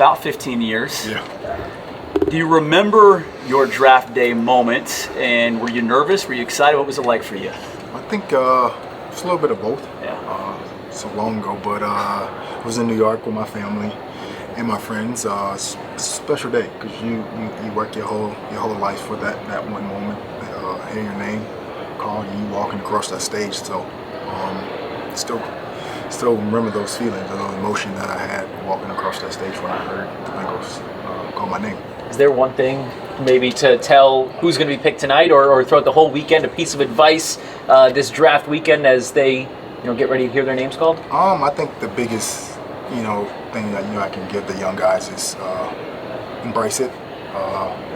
About 15 years. Yeah. Do you remember your draft day moment, and were you nervous? Were you excited? What was it like for you? I think it's a little bit of both. Yeah. So long ago, but I was in New York with my family and my friends. It's a special day because you work your whole life for that one moment. Hear your name called and you walking across that stage. So still remember those feelings, those emotions that I had walking across that stage when I heard the Bengals call my name. Is there one thing maybe to tell who's going to be picked tonight, or throughout the whole weekend, a piece of advice this draft weekend as they get ready to hear their names called? I think the biggest thing that I can give the young guys is embrace it,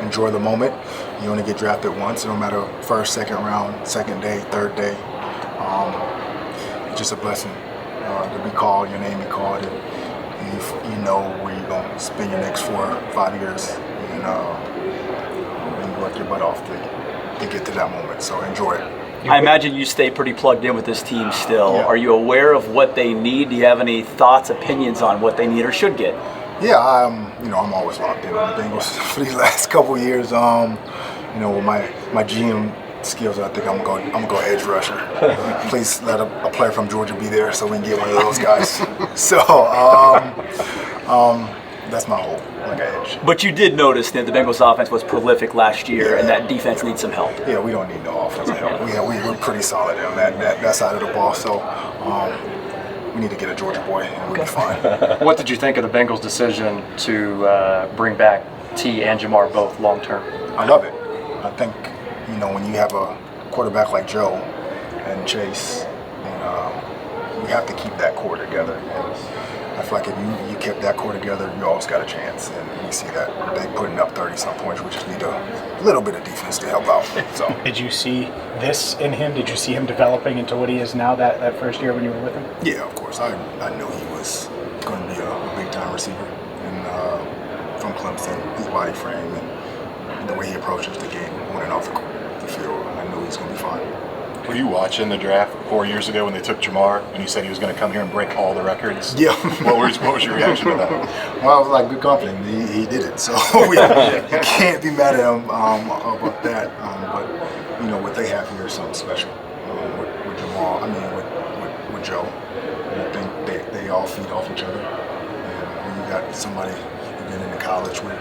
enjoy the moment. You only get drafted once, no matter first, second round, second day, third day. It's just a blessing to be called, your name be called, and you know where you're going to spend your next 4 or 5 years, and you work your butt off to get to that moment. So enjoy it. I imagine you stay pretty plugged in with this team still. Yeah. Are you aware of what they need? Do you have any thoughts, opinions on what they need or should get? Yeah, I'm always locked in on the Bengals for these last couple of years. With my GM skills, I think I'm gonna go edge rusher. Please let a player from Georgia be there so we can get one of those guys. So that's my hope, like an edge. But you did notice that the Bengals offense was prolific last year, and that defense needs some help. Yeah, we don't need no offensive help. We're pretty solid on that side of the ball. So we need to get a Georgia boy, and we'll be fine. What did you think of the Bengals' decision to bring back T and Jamar both long term? I love it. I think when you have a quarterback like Joe and Chase, you have to keep that core together. And I feel like if you kept that core together, you always got a chance. And we see that they putting up 30-some points. We just need a little bit of defense to help out. So. Did you see this in him? Did you see him developing into what he is now that first year when you were with him? Yeah, of course. I knew he was going to be a big-time receiver. And from Clemson, his body frame and the way he approaches the game on and off the field, I knew he was going to be fine. Were you watching the draft 4 years ago when they took Jamar and he said he was going to come here and break all the records? Yeah. What was your reaction to that? Well, I was like, good company. He did it. So you can't be mad at him about that. But, what they have here is something special with Jamal. With Joe. And I think they all feed off each other. And when you got somebody you've been into college with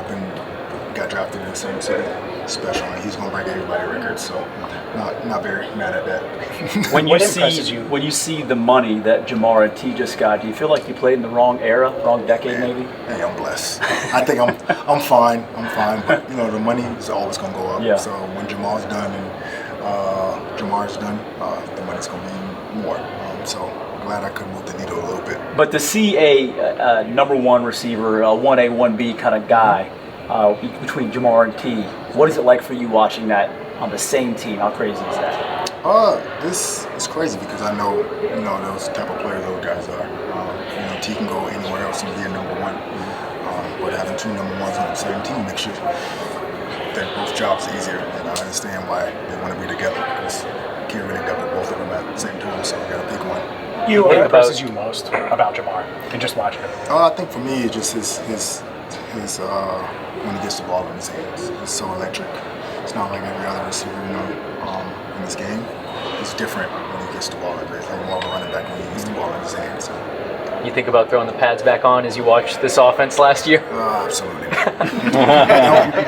and got drafted in the same city, special, and he's going to break everybody's records. So, not very mad at that. When you see the money that Jamar and T just got, do you feel like you played in the wrong era, wrong decade, maybe? Hey, I'm blessed. I think I'm fine. But the money is always going to go up. Yeah. So when Jamal's done and Jamar's done, the money's going to be more. So glad I could move the needle a little bit. But to see a number one receiver, a 1A, 1B kind of guy between Jamar and T, what is it like for you watching that on the same team? How crazy is that? This is crazy because I know those type of players those guys are. T can go anywhere else and be a number one, but having 2 number ones on the same team makes you think both jobs easier. And I understand why they want to be together because you can't really double both of them at the same time. So you got to pick one. What impresses you most about Jamar and just watching him? I think for me, it's just his when he gets the ball in his hands, it's so electric. It's not like every other receiver, in this game. It's different when he gets the ball. It's like more of a running back when he gets the ball in his hands. So. You think about throwing the pads back on as you watched this offense last year? Absolutely.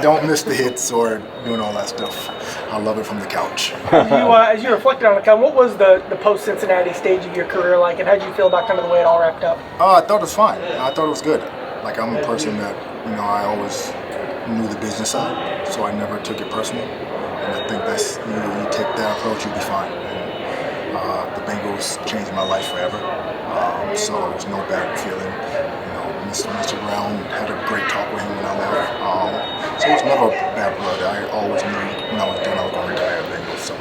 don't miss the hits or doing all that stuff. I love it from the couch. As you reflected on it, what was the post-Cincinnati stage of your career like, and how did you feel about kind of the way it all wrapped up? I thought it was fine. I thought it was good. Like, I'm a person that, I always knew the business side, so I never took it personal. And I think that's, you take that approach, you'll be fine. And the Bengals changed my life forever. So there's no bad feeling. Mr. Brown had a great talk with him when I left. So it was never bad blood. I always knew when I was done I was going to retire at Bengals. So.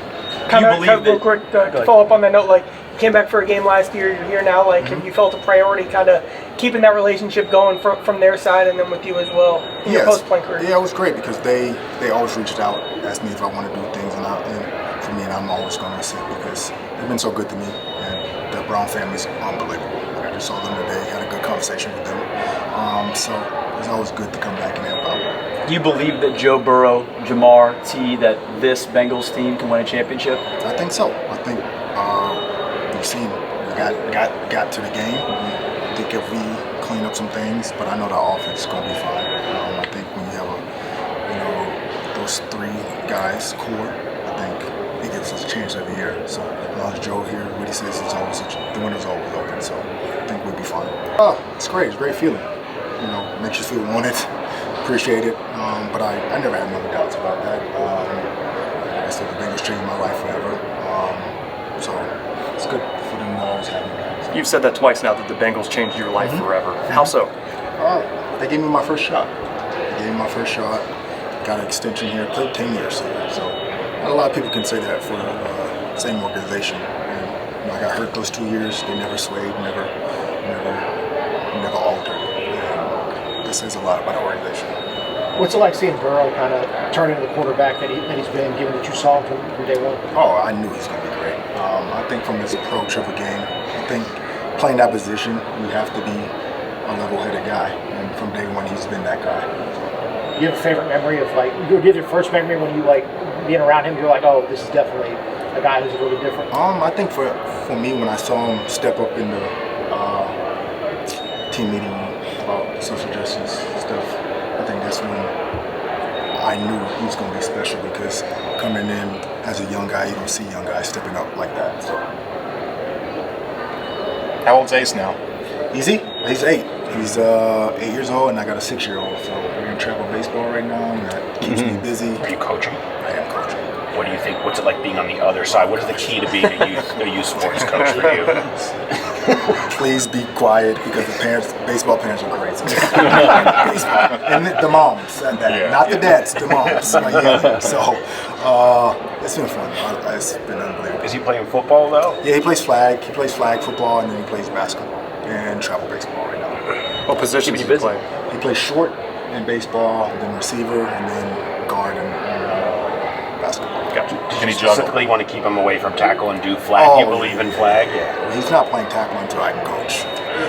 Kind of real quick to follow up on that note, you came back for a game last year, you're here now, have you felt a priority kind of keeping that relationship going from their side and then with you as well in your post-playing career? Yeah, it was great because they always reached out, asked me if I want to do things, and for me, I'm always going to sit because they've been so good to me, and the Brown family's unbelievable. I just saw them today, had a good conversation with them. So it's always good to come back and help out. Do you believe that Joe Burrow, Jamar, T, that this Bengals team can win a championship? I think so. I think you've seen we got to the game. I think if we clean up some things, but I know the offense is going to be fine. I think when you have those three guys core, I think it gives us a chance every year. So as long as Joe here, what he says is always the window's always open. So I think we'll be fine. It's great. It's a great feeling. Makes you feel wanted, appreciated. But I never had no doubts about that. I said the Bengals changed my life forever. So it's good for them to always have me. You've said that twice now, that the Bengals changed your life forever. How so? They gave me my first shot. Got an extension here. Played 10 years here. So not a lot of people can say that for the same organization. And I got hurt those 2 years. They never swayed, never altered. And this says a lot about the organization. What's it like seeing Burrow kind of turn into the quarterback that he's been, given that you saw him from day one? Oh, I knew he was going to be great. I think from his approach of a game, I think playing that position, you have to be a level-headed guy. And from day one, he's been that guy. You have a favorite memory of, you did your first memory when you, being around him, you're like, oh, this is definitely a guy who's a little bit different? I think for me, when I saw him step up in the team meeting about social justice stuff, I think that's when I knew he was going to be special, because coming in as a young guy, you don't see young guys stepping up like that. So. How old's Ace now? Easy? He's 8. He's 8 years old, and I got a 6-year-old. So we're in travel baseball right now, and that keeps me busy. Are you coaching? I am coaching. What do you think? What's it like being on the other side? What is the key to being a youth sports coach for you? Please be quiet, because the baseball parents are great. And the moms, not the dads, the moms. So it's been fun. It's been unbelievable. Is he playing football though? Yeah, he plays flag. He plays flag football, and then he plays basketball and travel baseball right now. What position do you play? He plays short in baseball, and then receiver, and then guard in basketball. Gotcha. Did you specifically want to keep him away from tackle and do flag? You believe in flag? Yeah. He's not playing tackle until I can coach.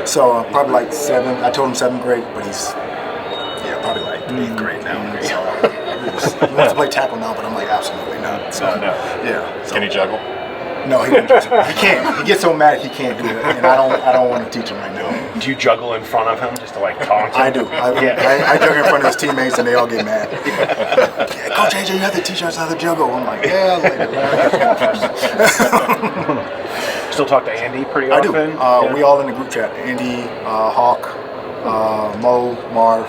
So probably like 7. I told him 7th grade, but he's probably like 8th grade now. So he wants to play tackle now, but I'm like, absolutely not. So yeah. So, can he juggle? No, he can't. He gets so mad he can't do it, and I don't want to teach him right now. Do you juggle in front of him just to taunt him? I do. I juggle in front of his teammates, and they all get mad. Yeah, Coach AJ, you have to teach us how to juggle. I'm like, later. Still talk to Andy pretty I often? do. We all in the group chat. Andy, Hawk, Mo, Marv.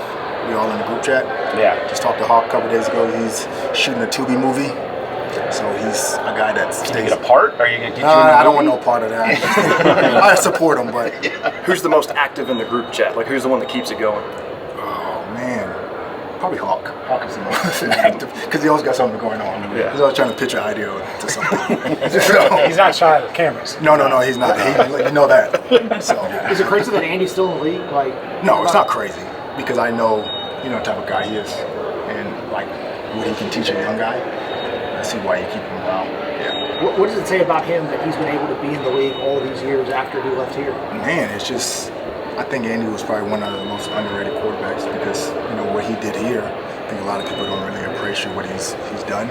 We all in the group chat. Yeah. Just talked to Hawk a couple days ago. He's shooting a Tubi movie. So he's a guy that stays. Can you get a part? Are you going to get you I don't want no part of that. I support him, but who's the most active in the group chat? Who's the one that keeps it going? Oh man, probably Hawk. Hawk is the most active, because he always got something going on. Yeah. He's always trying to pitch an idea to something. He's not shy with cameras. No, he's not. You know that. So is it crazy that Andy's still in the league? No, it's not crazy, because I know the type of guy he is, and what he can teach a young guy. I see why you keep him around. Yeah. What does it say about him that he's been able to be in the league all these years after he left here? Man, it's just, I think Andy was probably one of the most underrated quarterbacks, because what he did here, I think a lot of people don't really appreciate what he's done.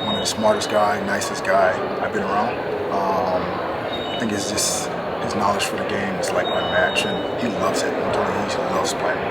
One of the smartest guy, nicest guy I've been around. I think it's just his knowledge for the game is like unmatched, and he loves it. I'm telling you, he loves playing